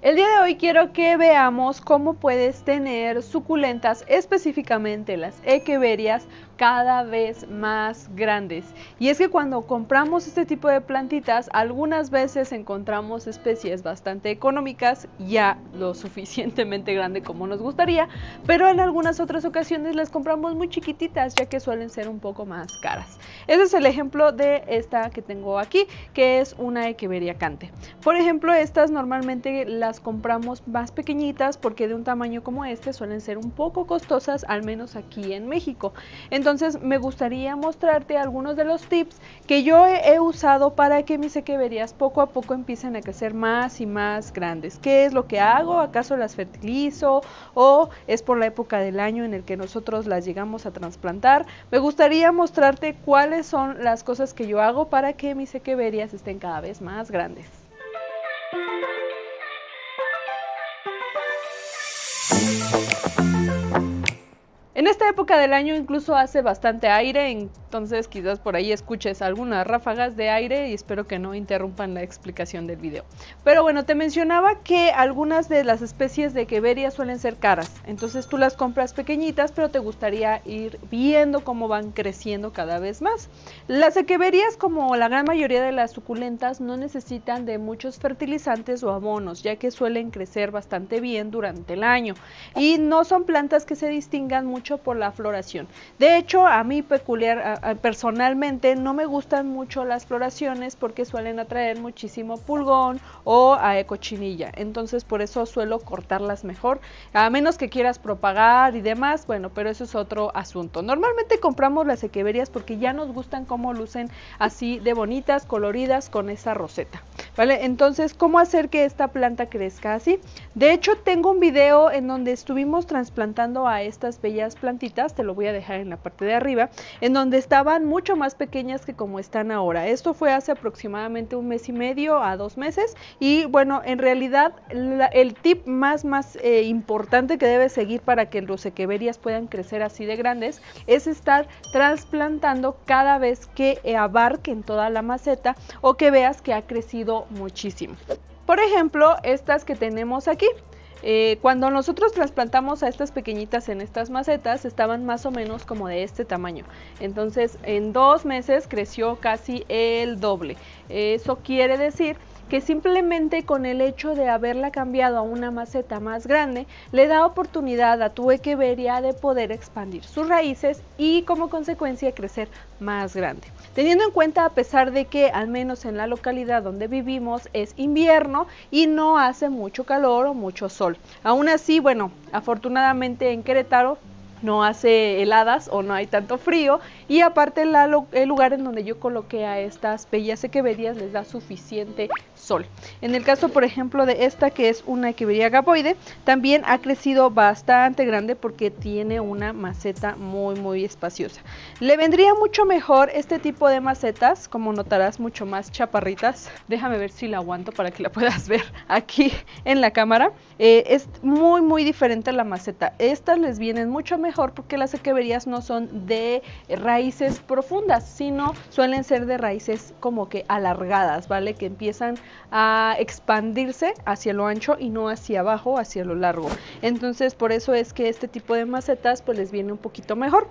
El día de hoy quiero que veamos cómo puedes tener suculentas, específicamente las echeverias, cada vez más grandes. Y es que cuando compramos este tipo de plantitas, algunas veces encontramos especies bastante económicas, ya lo suficientemente grande como nos gustaría, pero en algunas otras ocasiones las compramos muy chiquititas, ya que suelen ser un poco más caras. Ese es el ejemplo de esta que tengo aquí, que es una echeveria cante. Por ejemplo, estas normalmente las compramos más pequeñitas porque de un tamaño como este suelen ser un poco costosas, al menos aquí en México. Entonces me gustaría mostrarte algunos de los tips que yo he usado para que mis echeverias poco a poco empiecen a crecer más y más grandes. ¿Qué es lo que hago? ¿Acaso las fertilizo o es por la época del año en el que nosotros las llegamos a trasplantar? Me gustaría mostrarte cuáles son las cosas que yo hago para que mis echeverias estén cada vez más grandes. En esta época del año incluso hace bastante aire, entonces quizás por ahí escuches algunas ráfagas de aire y espero que no interrumpan la explicación del video. Pero bueno, te mencionaba que algunas de las especies de echeverias suelen ser caras, entonces tú las compras pequeñitas, pero te gustaría ir viendo cómo van creciendo cada vez más. Las echeverias, como la gran mayoría de las suculentas, no necesitan de muchos fertilizantes o abonos, ya que suelen crecer bastante bien durante el año y no son plantas que se distingan mucho por la floración. De hecho, a mí personalmente no me gustan mucho las floraciones porque suelen atraer muchísimo pulgón o cochinilla, entonces por eso suelo cortarlas mejor, a menos que quieras propagar y demás, bueno, pero eso es otro asunto. Normalmente compramos las echeverias porque ya nos gustan cómo lucen así de bonitas, coloridas, con esa roseta, ¿vale? Entonces, ¿cómo hacer que esta planta crezca así? De hecho, tengo un video en donde estuvimos trasplantando a estas bellas plantitas, te lo voy a dejar en la parte de arriba, en donde estaban mucho más pequeñas que como están ahora. Esto fue hace aproximadamente 1 mes y medio a 2 meses y bueno, en realidad el tip más importante que debes seguir para que los echeverias puedan crecer así de grandes es estar trasplantando cada vez que abarquen toda la maceta o que veas que ha crecido muchísimo. Por ejemplo, estas que tenemos aquí. Cuando nosotros trasplantamos a estas pequeñitas en estas macetas estaban más o menos como de este tamaño, entonces en 2 meses creció casi el doble. Eso quiere decir que simplemente con el hecho de haberla cambiado a una maceta más grande le da oportunidad a tu echeveria de poder expandir sus raíces y como consecuencia crecer más grande. Teniendo en cuenta, a pesar de que al menos en la localidad donde vivimos es invierno y no hace mucho calor o mucho sol, aún así, bueno, afortunadamente en Querétaro no hace heladas o no hay tanto frío y aparte el lugar en donde yo coloqué a estas bellas echeverias les da suficiente sol. En el caso, por ejemplo, de esta que es una echeveria gaboide, también ha crecido bastante grande porque tiene una maceta muy espaciosa. Le vendría mucho mejor este tipo de macetas, como notarás, mucho más chaparritas. Déjame ver si la aguanto para que la puedas ver aquí en la cámara. Es muy diferente a la maceta. Estas les vienen mucho mejor porque las echeverias no son de raíces profundas, sino suelen ser de raíces como que alargadas, ¿vale? Que empiezan a expandirse hacia lo ancho y no hacia abajo, hacia lo largo. Entonces, por eso es que este tipo de macetas pues les viene un poquito mejor.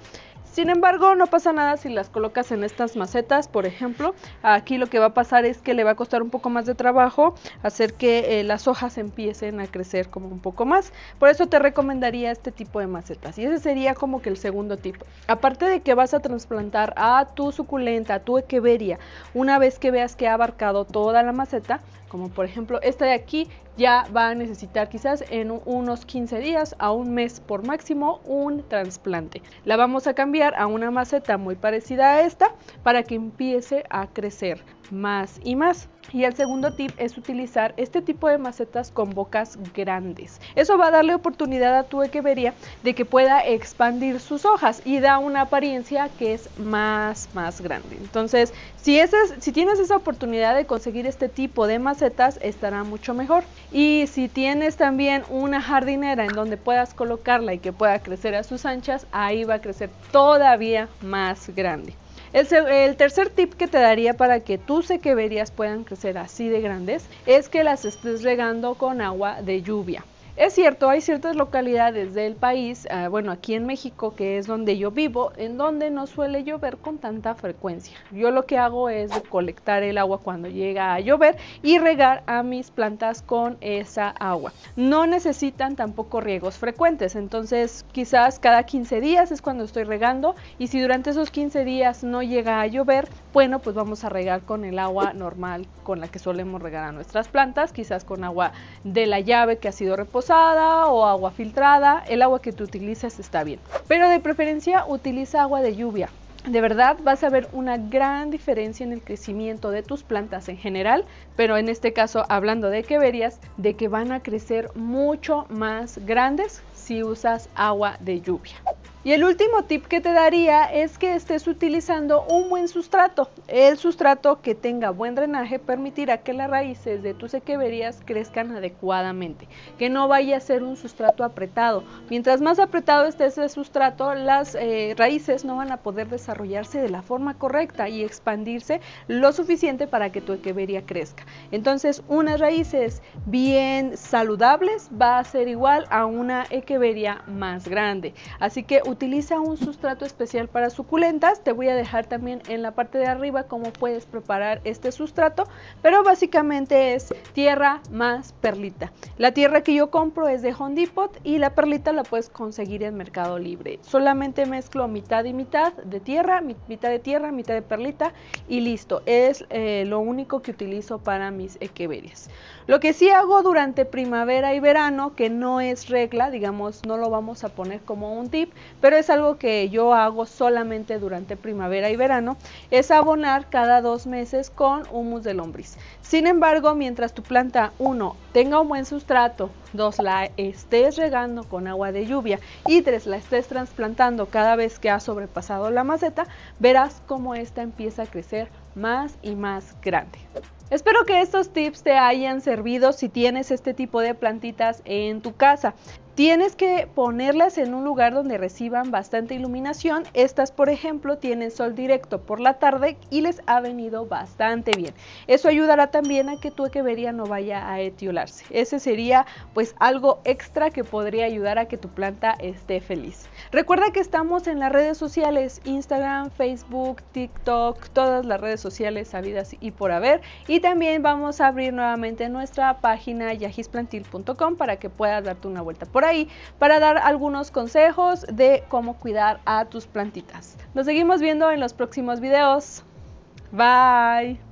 Sin embargo, no pasa nada si las colocas en estas macetas, por ejemplo. Aquí lo que va a pasar es que le va a costar un poco más de trabajo hacer que las hojas empiecen a crecer como un poco más. Por eso te recomendaría este tipo de macetas. Y ese sería como que el segundo tipo. Aparte de que vas a trasplantar a tu suculenta, a tu echeveria, una vez que veas que ha abarcado toda la maceta, como por ejemplo esta de aquí, ya va a necesitar quizás en unos 15 días a 1 mes por máximo un trasplante. La vamos a cambiar a una maceta muy parecida a esta para que empiece a crecer más y más. Y el segundo tip es utilizar este tipo de macetas con bocas grandes. Eso va a darle oportunidad a tu echeveria de que pueda expandir sus hojas y da una apariencia que es más grande. Entonces, si tienes esa oportunidad de conseguir este tipo de macetas, estará mucho mejor. Y si tienes también una jardinera en donde puedas colocarla y que pueda crecer a sus anchas, ahí va a crecer todavía más grande. El tercer tip que te daría para que tus equeverias puedan crecer así de grandes es que las estés regando con agua de lluvia. Es cierto, hay ciertas localidades del país, bueno, aquí en México, que es donde yo vivo, en donde no suele llover con tanta frecuencia. Yo lo que hago es colectar el agua cuando llega a llover y regar a mis plantas con esa agua. No necesitan tampoco riegos frecuentes, entonces quizás cada 15 días es cuando estoy regando, y si durante esos 15 días no llega a llover, bueno, pues vamos a regar con el agua normal con la que solemos regar a nuestras plantas, quizás con agua de la llave que ha sido reposada o agua filtrada. El agua que tú utilices está bien, pero de preferencia utiliza agua de lluvia. De verdad vas a ver una gran diferencia en el crecimiento de tus plantas en general, pero en este caso hablando de equeverias, de que van a crecer mucho más grandes si usas agua de lluvia. Y el último tip que te daría es que estés utilizando un buen sustrato. El sustrato que tenga buen drenaje permitirá que las raíces de tus equeverias crezcan adecuadamente, que no vaya a ser un sustrato apretado. Mientras más apretado esté ese sustrato, las raíces no van a poder desarrollarse de la forma correcta y expandirse lo suficiente para que tu equeveria crezca. Entonces, unas raíces bien saludables va a ser igual a una equeveria más grande. Así que utiliza un sustrato especial para suculentas. Te voy a dejar también en la parte de arriba cómo puedes preparar este sustrato, pero básicamente es tierra más perlita. La tierra que yo compro es de Home Depot y la perlita la puedes conseguir en Mercado Libre. Solamente mezclo mitad y mitad de tierra, mitad de perlita y listo. Es lo único que utilizo para mis equeverias. Lo que sí hago durante primavera y verano, que no es regla, digamos, no lo vamos a poner como un tip, pero es algo que yo hago solamente durante primavera y verano, es abonar cada 2 meses con humus de lombriz. Sin embargo, mientras tu planta 1 tenga un buen sustrato, 2 la estés regando con agua de lluvia y 3 la estés trasplantando cada vez que has sobrepasado la maceta, verás cómo esta empieza a crecer más y más grande. Espero que estos tips te hayan servido si tienes este tipo de plantitas en tu casa. Tienes que ponerlas en un lugar donde reciban bastante iluminación. Estas, por ejemplo, tienen sol directo por la tarde y les ha venido bastante bien. Eso ayudará también a que tu equeveria no vaya a etiolarse. Ese sería pues algo extra que podría ayudar a que tu planta esté feliz. Recuerda que estamos en las redes sociales, Instagram, Facebook, TikTok, todas las redes sociales habidas y por haber. Y también vamos a abrir nuevamente nuestra página yajisplantil.com para que puedas darte una vuelta por ahí para dar algunos consejos de cómo cuidar a tus plantitas. Nos seguimos viendo en los próximos videos. Bye.